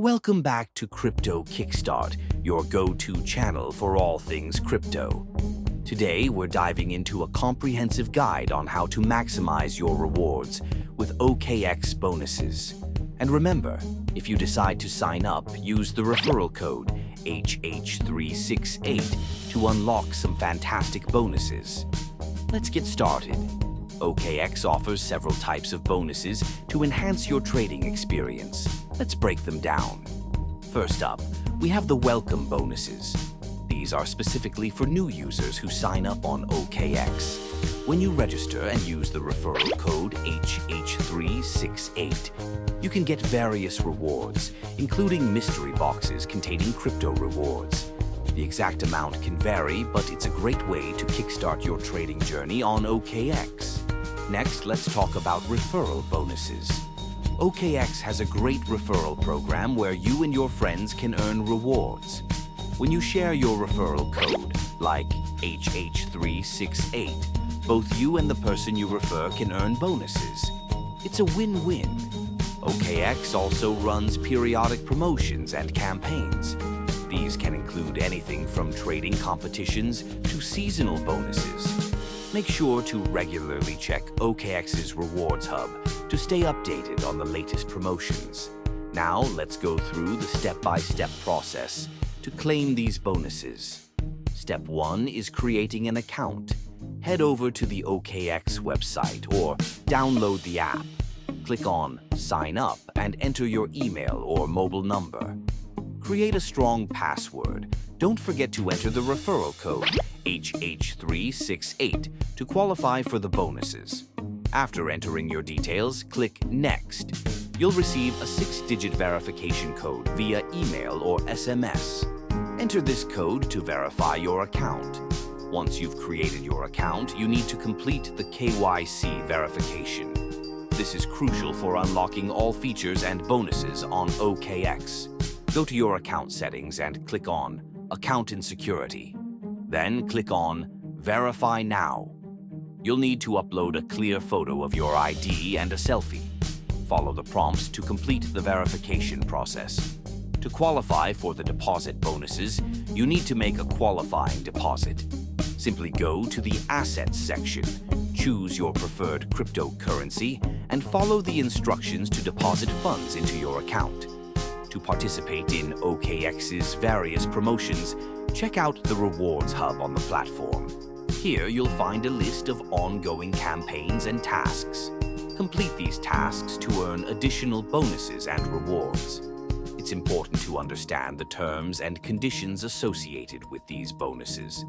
Welcome back to Crypto Kickstart, your go-to channel for all things crypto. Today, we're diving into a comprehensive guide on how to maximize your rewards with OKX Bonuses. And remember, if you decide to sign up, use the referral code HH368 to unlock some fantastic bonuses. Let's get started. OKX offers several types of bonuses to enhance your trading experience. Let's break them down. First up, we have the welcome bonuses. These are specifically for new users who sign up on OKX. When you register and use the referral code HH368, you can get various rewards, including mystery boxes containing crypto rewards. The exact amount can vary, but it's a great way to kickstart your trading journey on OKX. Next, let's talk about referral bonuses. OKX has a great referral program where you and your friends can earn rewards. When you share your referral code, like HH368, both you and the person you refer can earn bonuses. It's a win-win. OKX also runs periodic promotions and campaigns. These can include anything from trading competitions to seasonal bonuses. Make sure to regularly check OKX's Rewards Hub to stay updated on the latest promotions. Now, let's go through the step-by-step process to claim these bonuses. Step 1 is creating an account. Head over to the OKX website or download the app. Click on Sign Up and enter your email or mobile number. Create a strong password. Don't forget to enter the referral code HH368 to qualify for the bonuses. After entering your details, click Next. You'll receive a 6-digit verification code via email or SMS. Enter this code to verify your account. Once you've created your account, you need to complete the KYC Verification. This is crucial for unlocking all features and bonuses on OKX. Go to your account settings and click on Account and Security. Then click on Verify Now. You'll need to upload a clear photo of your ID and a selfie. Follow the prompts to complete the verification process. To qualify for the deposit bonuses, you need to make a qualifying deposit. Simply go to the Assets section, choose your preferred cryptocurrency, and follow the instructions to deposit funds into your account. To participate in OKX's various promotions, check out the Rewards Hub on the platform. Here you'll find a list of ongoing campaigns and tasks. Complete these tasks to earn additional bonuses and rewards. It's important to understand the terms and conditions associated with these bonuses.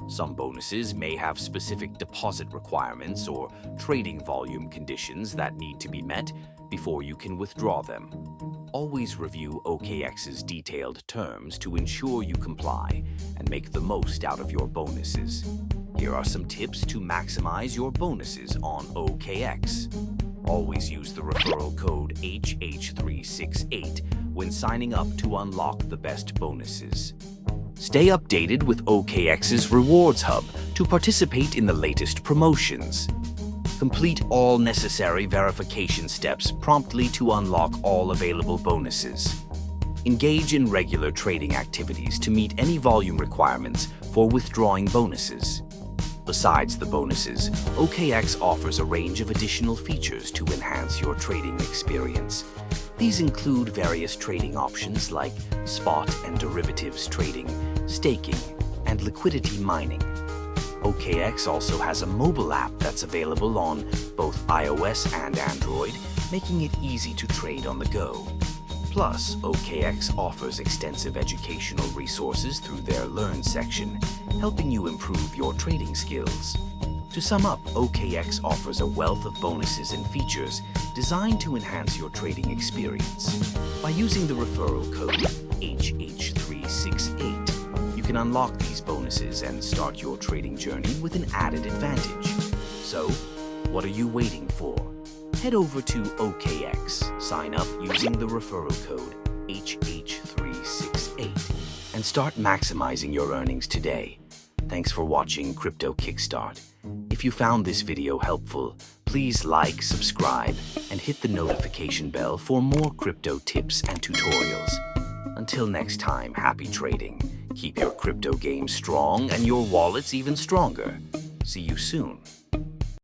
Some bonuses may have specific deposit requirements or trading volume conditions that need to be met before you can withdraw them. Always review OKX's detailed terms to ensure you comply and make the most out of your bonuses. Here are some tips to maximize your bonuses on OKX. Always use the referral code HH368 when signing up to unlock the best bonuses. Stay updated with OKX's Rewards Hub to participate in the latest promotions. Complete all necessary verification steps promptly to unlock all available bonuses. Engage in regular trading activities to meet any volume requirements for withdrawing bonuses. Besides the bonuses, OKX offers a range of additional features to enhance your trading experience. These include various trading options like spot and derivatives trading, staking, and liquidity mining. OKX also has a mobile app that's available on both iOS and Android, making it easy to trade on the go. Plus, OKX offers extensive educational resources through their Learn section, helping you improve your trading skills. To sum up, OKX offers a wealth of bonuses and features designed to enhance your trading experience. By using the referral code HH368, you can unlock these bonuses and start your trading journey with an added advantage. So, what are you waiting for? Head over to OKX, sign up using the referral code HH368, and start maximizing your earnings today. Thanks for watching Crypto Kickstart. If you found this video helpful, please like, subscribe, and hit the notification bell for more crypto tips and tutorials. Until next time, happy trading. Keep your crypto game strong and your wallets even stronger. See you soon.